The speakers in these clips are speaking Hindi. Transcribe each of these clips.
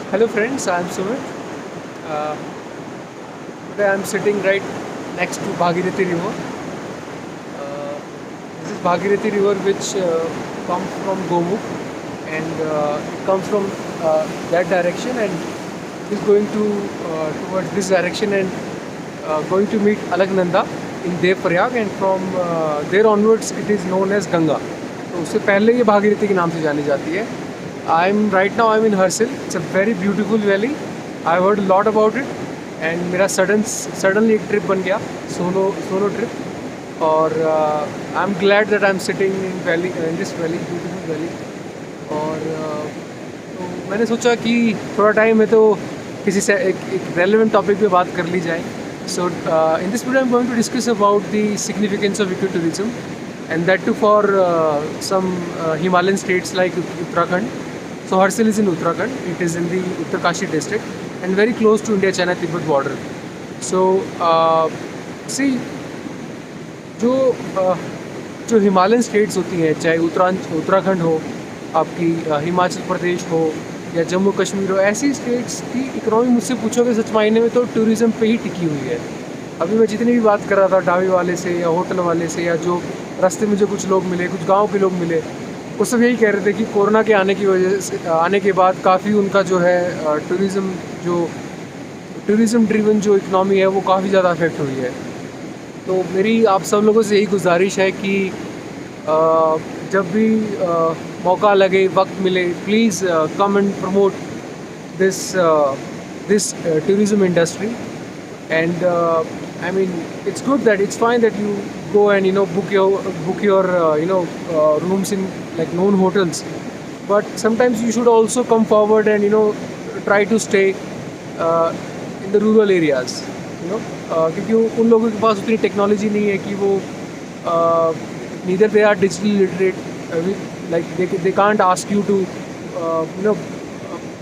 Hello friends, I am Sumit. Uh, Today I am sitting right next to Bhagirathi River. This is Bhagirathi River which comes from Gomukh and it comes from that direction and is going to towards this direction and going to meet Alagnanda in Dev Prayag and from there onwards it is known as Ganga. तो उससे पहले ये भागीरथी के नाम से जानी जाती है. I'm in Harsil. It's a very beautiful valley. I've heard a lot about it and मेरा suddenly एक ट्रिप बन गया सोलो ट्रिप और I am glad that I am sitting in this valley beautiful valley और तो मैंने सोचा कि थोड़ा टाइम है तो किसी से एक रेलेवेंट टॉपिक पे बात कर ली जाए. So in this video I am going to discuss about the significance of eco tourism and that too for some Himalayan states like Uttarakhand. So Harsil is in Uttarakhand. It is in the Uttarkashi district and very close to India-China-Tibet border. So see, जो हिमालयन स्टेट्स होती हैं, चाहे उत्तराखंड हो, आपकी हिमाचल प्रदेश हो या जम्मू कश्मीर हो, ऐसी स्टेट्स की इकोनॉमी मुझसे पूछोगे सच मायने में तो टूरिज़्म पे ही टिकी हुई है. अभी मैं जितनी भी बात कर रहा था ढाबे वाले से या होटल वाले से या जो रास्ते में जो कुछ लोग मिले, कुछ गांव के लोग मिले, वो सब यही कह रहे थे कि कोरोना के आने के बाद काफ़ी उनका जो है टूरिज़्म ड्रिवन जो इकनॉमी है वो काफ़ी ज़्यादा अफेक्ट हुई है. तो मेरी आप सब लोगों से यही गुजारिश है कि जब भी मौका लगे, वक्त मिले, please come and promote this tourism industry. And I mean, it's good that it's fine that you go and book your rooms in like known hotels, but sometimes you should also come forward and try to stay in the rural areas. क्योंकि उन लोगों के पास उतनी टेक्नोलॉजी नहीं है कि वो neither they are digitally literate, like they can't ask you to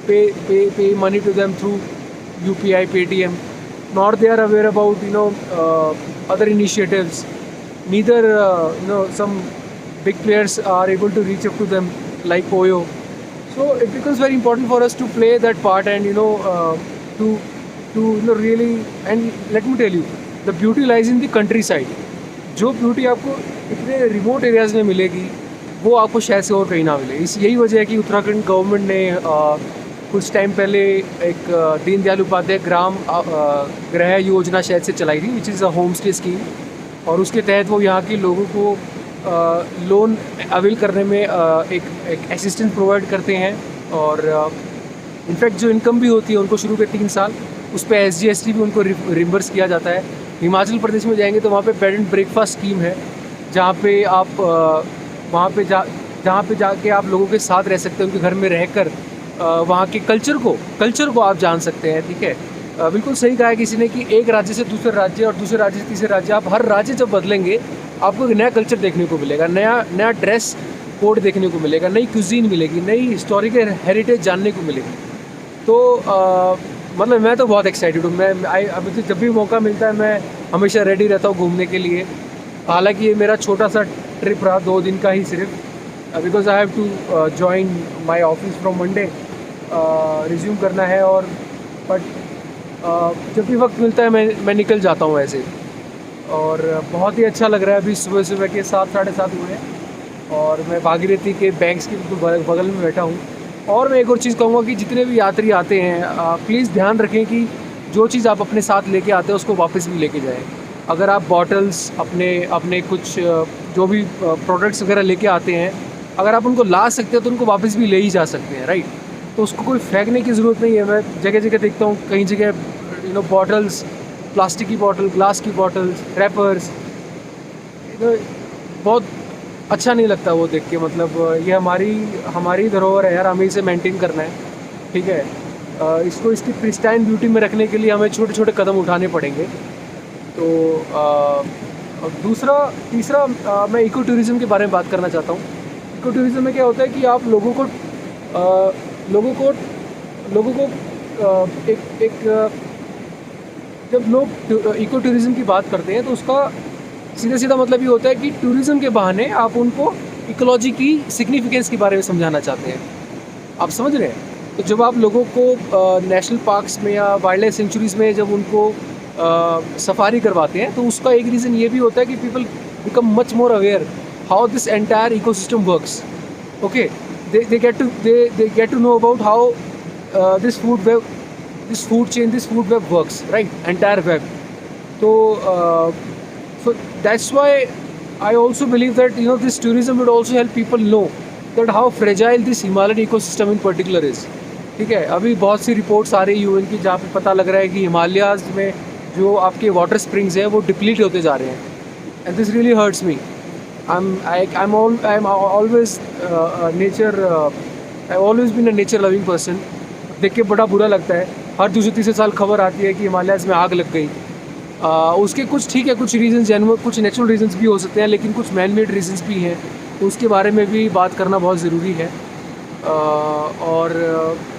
pay money to them through UPI, Paytm, nor they are aware about other initiatives. Neither some big players are able to reach up to them like Oyo. So it becomes very important for us to play that part and to really, and let me tell you, the beauty lies in the countryside. जो ब्यूटी आपको इतने रिमोट एरियाज़ में मिलेगी वो आपको शायद से और कहीं ना मिले. यही वजह है कि उत्तराखंड गवर्नमेंट ने कुछ टाइम पहले एक दीनदयाल उपाध्याय ग्राम गृह योजना शायद से चलाई थी, which is a home stay scheme, और उसके तहत वो यहाँ के लोगों को लोन अवेल करने में एक असिस्टेंस प्रोवाइड करते हैं. और इनफैक्ट जो इनकम भी होती है उनको शुरू के 3 साल उस पर SGST भी उनको रिम्बर्स किया जाता है. हिमाचल प्रदेश में जाएंगे तो वहाँ पे बेड एंड ब्रेकफास्ट स्कीम है, जहाँ पे आप जहाँ पे जाके आप लोगों के साथ रह सकते हैं, उनके घर में रहकर वहाँ के कल्चर को आप जान सकते हैं. ठीक है, बिल्कुल सही कहा है किसी ने कि एक राज्य से दूसरे राज्य और दूसरे राज्य से तीसरे राज्य, आप हर राज्य जब बदलेंगे आपको एक नया कल्चर देखने को मिलेगा, नया ड्रेस कोड देखने को मिलेगा, नई क्यूजीन मिलेगी, नई हिस्टोरिकल हेरिटेज जानने को मिलेगी. तो मतलब मैं तो बहुत एक्साइटेड हूँ. अभी तो जब भी मौका मिलता है मैं हमेशा रेडी रहता हूँ घूमने के लिए. हालांकि ये मेरा छोटा सा ट्रिप रहा 2 दिन का ही सिर्फ, because I have to join my office from Monday, resume करना है. और बट जब भी वक्त मिलता है मैं निकल जाता हूँ ऐसे. और बहुत ही अच्छा लग रहा है. अभी सुबह के 7 साढ़े 7 हुए हैं और मैं भागीरथी के बैंक्स के बगल में बैठा हूँ. और मैं एक और चीज़ कहूँगा कि जितने भी यात्री आते हैं प्लीज़ ध्यान रखें कि जो चीज़ आप अपने साथ लेके आते हैं उसको वापस भी लेके जाएं. अगर आप बॉटल्स अपने कुछ जो भी प्रोडक्ट्स वगैरह लेके आते हैं, अगर आप उनको ला सकते हैं तो उनको वापस भी ले ही जा सकते हैं, राइट. तो उसको कोई फेंकने की ज़रूरत नहीं है. मैं जगह जगह देखता हूँ, कई जगह बॉटल्स, प्लास्टिक की बॉटल, ग्लास की बॉटल्स, रैपर्स, बहुत अच्छा नहीं लगता वो देख के. मतलब ये हमारी धरोहर है यार, हमें इसे मेंटेन करना है. ठीक है, इसको इसकी प्रिस्टाइन ब्यूटी में रखने के लिए हमें छोटे छोटे कदम उठाने पड़ेंगे. तो तीसरा मैं इको टूरिज़म के बारे में बात करना चाहता हूँ. इको टूरिज़म में क्या होता है कि आप लोगों को एक जब लोग इको टूरिज़म की बात करते हैं तो उसका सीधा मतलब ये होता है कि टूरिज़्म के बहाने आप उनको इकोलॉजी की सिग्निफिकेंस के बारे में समझाना चाहते हैं. आप समझ रहे हैं? तो जब आप लोगों को नेशनल पार्क्स में या वाइल्ड लाइफ सेंचुरीज़ में जब उनको सफारी करवाते हैं, तो उसका एक रीज़न ये भी होता है कि people become much more aware how this entire ecosystem works. Okay, they get to know about how this food web, this food chain, this food web works, right? Entire web. So that's why I also believe that this tourism would also help people know that how fragile this Himalayan ecosystem in particular is. ठीक है, अभी बहुत सी रिपोर्ट्स आ रही है यूएन की जहाँ पे पता लग रहा है कि हिमालयाज में जो आपके वाटर स्प्रिंग्स हैं वो डिप्लीट होते जा रहे हैं. And this really hurts me. I'm always nature. I've always been a nature loving person. देख के बड़ा बुरा लगता है. हर दूसरे तीसरे साल खबर आती है कि हिमालयाज़ में आग लग गई. उसके कुछ ठीक है, कुछ रीजंस जेन्युइन, कुछ नेचुरल रीजंस भी हो सकते हैं, लेकिन कुछ मैन मेड रीजंस भी हैं, तो उसके बारे में भी बात करना बहुत ज़रूरी है. और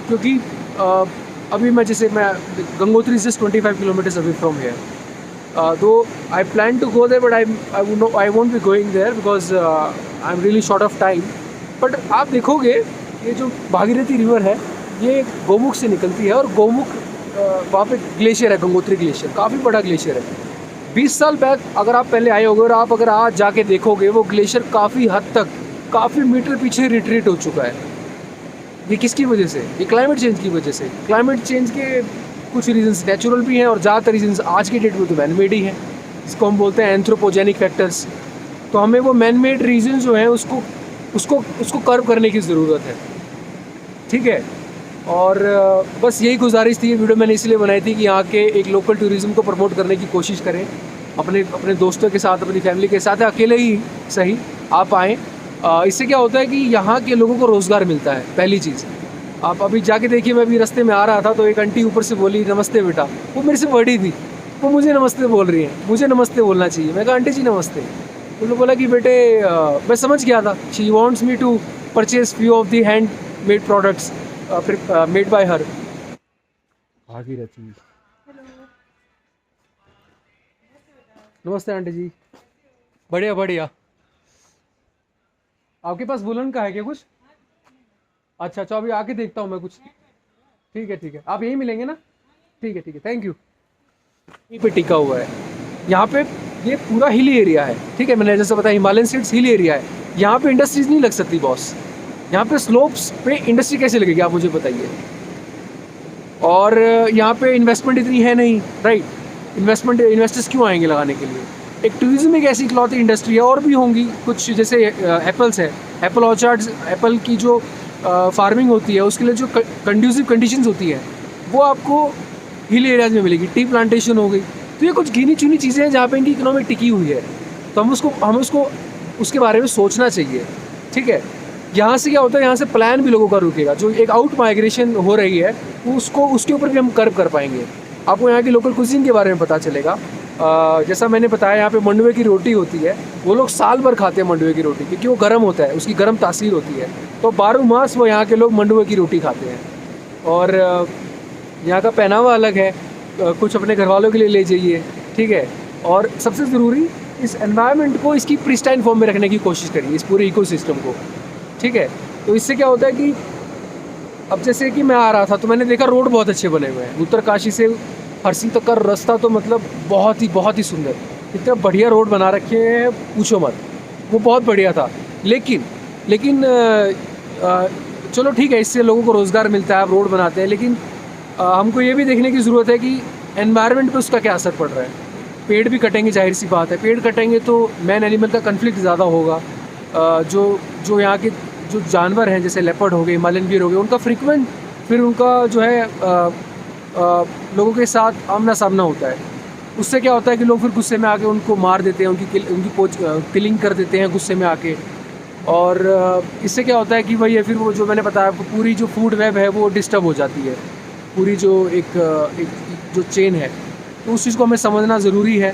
क्योंकि अभी मैं Gangotri is just 25 kilometres away from here. Though I plan to go there, but I won't be going there because I'm really short of time. But आप देखोगे ये जो भागीरथी रिवर है ये गोमुख से निकलती है, और गोमुख वहाँ पे ग्लेशियर है, गंगोत्री ग्लेशियर, काफ़ी बड़ा ग्लेशियर है. 20 साल बैक अगर आप पहले आए होगे और आप अगर आज जाके देखोगे वो ग्लेशियर काफ़ी हद तक, काफ़ी मीटर पीछे रिट्रीट हो चुका है. ये किसकी वजह से? ये क्लाइमेट चेंज की वजह से. क्लाइमेट चेंज के कुछ रीजंस नेचुरल भी हैं और ज़्यादातर रीजंस आज के डेट में तो मैन मेड ही हैं, जिसको हम बोलते हैं एंथ्रोपोजेनिक फैक्टर्स. तो हमें वो मैन मेड रीजन जो हैं उसको कर्व करने की ज़रूरत है. ठीक है, और बस यही गुजारिश थी. ये वीडियो मैंने इसलिए बनाई थी कि यहाँ के एक लोकल टूरिज़्म को प्रमोट करने की कोशिश करें, अपने दोस्तों के साथ, अपनी फैमिली के साथ, अकेले ही सही आप आएँ. इससे क्या होता है कि यहाँ के लोगों को रोज़गार मिलता है. पहली चीज़ आप अभी जाके देखिए, मैं अभी रास्ते में आ रहा था तो एक आंटी ऊपर से बोली नमस्ते बेटा. वो मेरे से बड़ी थी, वो मुझे नमस्ते बोल रही है. मुझे नमस्ते बोलना चाहिए. मैं कहा आंटी जी नमस्ते. तो उन्होंने बोला कि बेटे मैं समझ गया था, she wants me to purchase few of the hand made products made by her. आगे रहती है. नमस्ते आंटी जी. बढ़िया बढ़िया. आपके पास वुलन का है क्या कुछ? अच्छा, अभी आके देखता हूँ मैं कुछ. ठीक है, आप यहीं मिलेंगे ना? ठीक है, थैंक यू. यहीं पे टिका हुआ है. यहाँ पे ये पूरा हिली एरिया है. ठीक है, मैंने जैसे बताया हिमालयन स्टेट्स हिली एरिया है. यहाँ पे इंडस्ट्रीज नहीं लग सकती बॉस. यहाँ पे स्लोप्स पे इंडस्ट्री कैसे लगेगी आप मुझे बताइए. और यहाँ पे इन्वेस्टमेंट इतनी है नहीं, राइट? इन्वेस्टर्स क्यों आएंगे लगाने के लिए? एक टूरिज्म एक ऐसी इकलौती इंडस्ट्री है, और भी होंगी कुछ, जैसे एप्पल्स है, एप्पल ऑर्चार्ड्स, एप्पल की जो फार्मिंग होती है उसके लिए जो कंड्यूसिव कंडीशंस होती है वो आपको हिल एरियाज में मिलेगी. टी प्लांटेशन हो गई. तो ये कुछ गिनी चुनी चीज़ें हैं जहाँ पे इनकी इकोनॉमी टिकी हुई है. तो हम उसको उसके बारे में सोचना चाहिए. ठीक है, यहाँ से क्या होता है, यहाँ से प्लान भी लोगों का रुकेगा. जो एक आउट माइग्रेशन हो रही है उसके ऊपर भी हम कर्व कर पाएंगे. आपको यहाँ की लोकल कुजीन के बारे में पता चलेगा. जैसा मैंने बताया, यहाँ पे मंडुए की रोटी होती है. वो लोग साल भर खाते हैं मंडुए की रोटी, क्योंकि वो गर्म होता है, उसकी गर्म तासीर होती है. तो 12 मास वो यहाँ के लोग मंडुए की रोटी खाते हैं. और यहाँ का पहनावा अलग है. कुछ अपने घर वालों के लिए ले जाइए. ठीक है, और सबसे ज़रूरी इस एनवायरनमेंट को इसकी प्रिस्टाइन फॉर्म में रखने की कोशिश करिए, इस पूरे इकोसिस्टम को. ठीक है, तो इससे क्या होता है कि अब जैसे कि मैं आ रहा था तो मैंने देखा रोड बहुत अच्छे बने हुए हैं. उत्तरकाशी से हरसिंह तक का रास्ता तो मतलब बहुत ही सुंदर. इतना बढ़िया रोड बना रखे हैं, पूछो मत. वो बहुत बढ़िया था. लेकिन चलो ठीक है, इससे लोगों को रोज़गार मिलता है, आप रोड बनाते हैं, लेकिन हमको ये भी देखने की ज़रूरत है कि एनवायरनमेंट पे उसका क्या असर पड़ रहा है. पेड़ भी कटेंगे, जाहिर सी बात है. पेड़ कटेंगे तो मैन एनिमल का कन्फ्लिक्ट ज़्यादा होगा. जो यहाँ के जो जानवर हैं, जैसे लेपर्ड हो गए, हिमालयन बियर हो गए, उनका फ्रिक्वेंट फिर उनका जो है लोगों के साथ आमना सामना होता है. उससे क्या होता है कि लोग फिर गुस्से में आके उनको मार देते हैं, उनकी किलिंग कर देते हैं गुस्से में आके. और इससे क्या होता है कि भाई फिर वो जो मैंने बताया आपको, पूरी जो फूड वेब है वो डिस्टर्ब हो जाती है, पूरी जो एक जो चेन है. तो उस चीज़ को हमें समझना ज़रूरी है.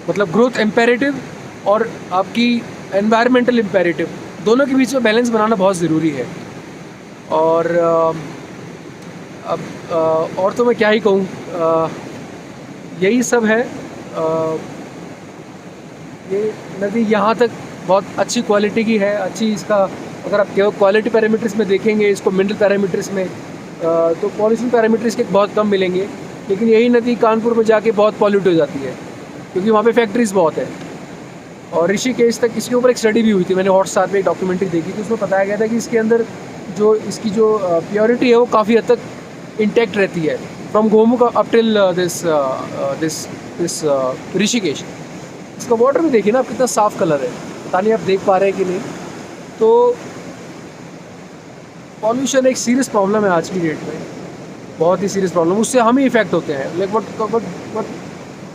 मतलब ग्रोथ इम्पेरेटिव और आपकी एनवायरमेंटल इम्पेरेटिव, दोनों के बीच में बैलेंस बनाना बहुत ज़रूरी है. और अब और तो मैं क्या ही कहूँ, यही सब है. ये नदी यहाँ तक बहुत अच्छी क्वालिटी की है, अच्छी इसका अगर आप केवल क्वालिटी पैरामीटर्स में देखेंगे इसको, मिनरल पैरामीटर्स में, तो पॉल्यूशन पैरामीटर्स के बहुत कम मिलेंगे। लेकिन यही नदी कानपुर में जाके बहुत पॉल्यूट हो जाती है, क्योंकि वहाँ पे फैक्ट्रीज़ बहुत है। और ऋषिकेश तक इसके ऊपर एक स्टडी भी हुई थी, मैंने हॉटस्टार पे एक डॉक्यूमेंट्री देखी थी, उसमें बताया गया था कि इसके अंदर जो इसकी जो प्योरिटी है वो काफ़ी हद तक इंटैक्ट रहती है, from Gomukh up till this Rishikesh. इसका वाटर भी देखिए ना आप, कितना साफ़ कलर है, पता नहीं आप देख पा रहे हैं कि नहीं। तो पॉल्यूशन एक सीरियस प्रॉब्लम है आज की डेट में, बहुत ही सीरियस प्रॉब्लम, उससे हम ही इफेक्ट होते हैं। Like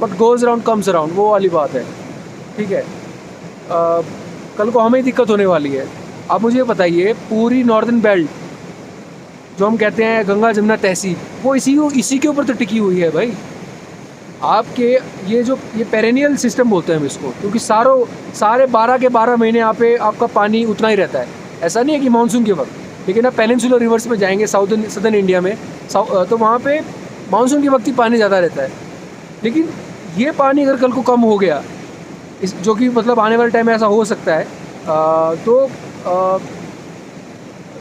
what goes around comes around, वो वाली बात है, ठीक है। कल को हमें दिक्कत होने वाली है। आप मुझे बताइए, पूरी नॉर्दर्न बेल्ट जो हम कहते हैं गंगा जमुना तहसीब, वो इसी के ऊपर तो टिकी हुई है भाई। आपके ये पेरेनियल सिस्टम बोलते हैं हम इसको, क्योंकि सारे 12 के 12 महीने यहाँ पे आपका पानी उतना ही रहता है। ऐसा नहीं है कि मानसून के वक्त, लेकिन आप पेनिनसुलर रिवर्स में जाएंगे सदर्न इंडिया में, तो वहाँ पे मानसून के वक्त ही पानी ज़्यादा रहता है। लेकिन ये पानी अगर कल को कम हो गया, जो कि मतलब आने वाले टाइम में ऐसा हो सकता है,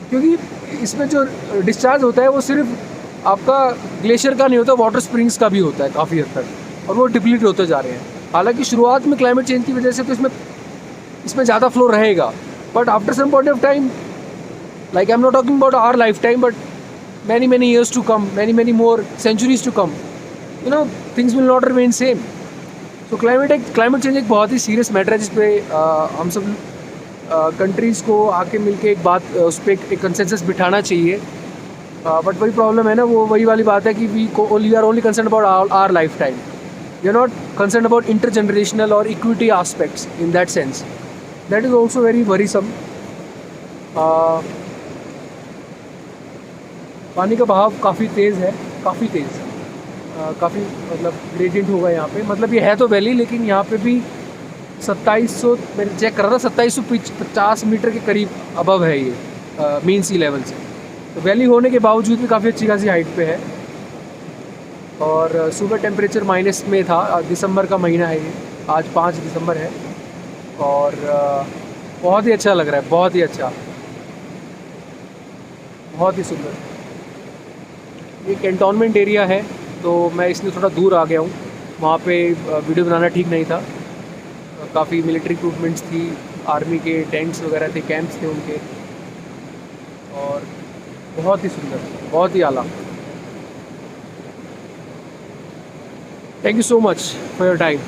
क्योंकि इसमें जो डिस्चार्ज होता है वो सिर्फ आपका ग्लेशियर का नहीं होता, वाटर स्प्रिंग्स का भी होता है काफ़ी हद तक, और वो डिप्लीट होते जा रहे हैं। हालांकि शुरुआत में क्लाइमेट चेंज की वजह से तो इसमें ज़्यादा फ्लो रहेगा, but after some point of time, like I'm not talking about our lifetime, but many years to come, many more centuries to come, things will not remain same. So climate change एक बहुत ही सीरियस मैटर है, जिसपे हम सब कंट्रीज़ को आके मिलके एक बात, उस पर एक कंसेंसस बिठाना चाहिए। बट वही प्रॉब्लम है ना, वो वही वाली बात है कि we are only concern about our lifetime, we are not concern about intergenerational और equity aspects in that sense. That is also very worrisome. पानी का बहाव काफ़ी तेज़ है, काफ़ी काफ़ी मतलब ग्रेडियंट होगा यहाँ पे। मतलब ये है तो वैली, लेकिन यहाँ पे भी 2700, मैंने चेक करा था, 2750 मीटर के करीब अबव है ये मीन सी लेवल से। तो वैली होने के बावजूद भी काफ़ी अच्छी खासी हाइट पे है। और सुबह टेम्परेचर माइनस में था, दिसंबर का महीना है ये, आज 5 दिसंबर है, और बहुत ही अच्छा लग रहा है, बहुत ही अच्छा, बहुत ही सुंदर। ये कैंटोनमेंट एरिया है, तो मैं इसलिए थोड़ा दूर आ गया हूँ, वहाँ पे वीडियो बनाना ठीक नहीं था। काफ़ी मिलिट्री इक्विपमेंट्स थी, आर्मी के टेंट्स वगैरह थे, कैंप्स थे उनके, और बहुत ही सुंदर, बहुत ही आला। Thank you so much for your time.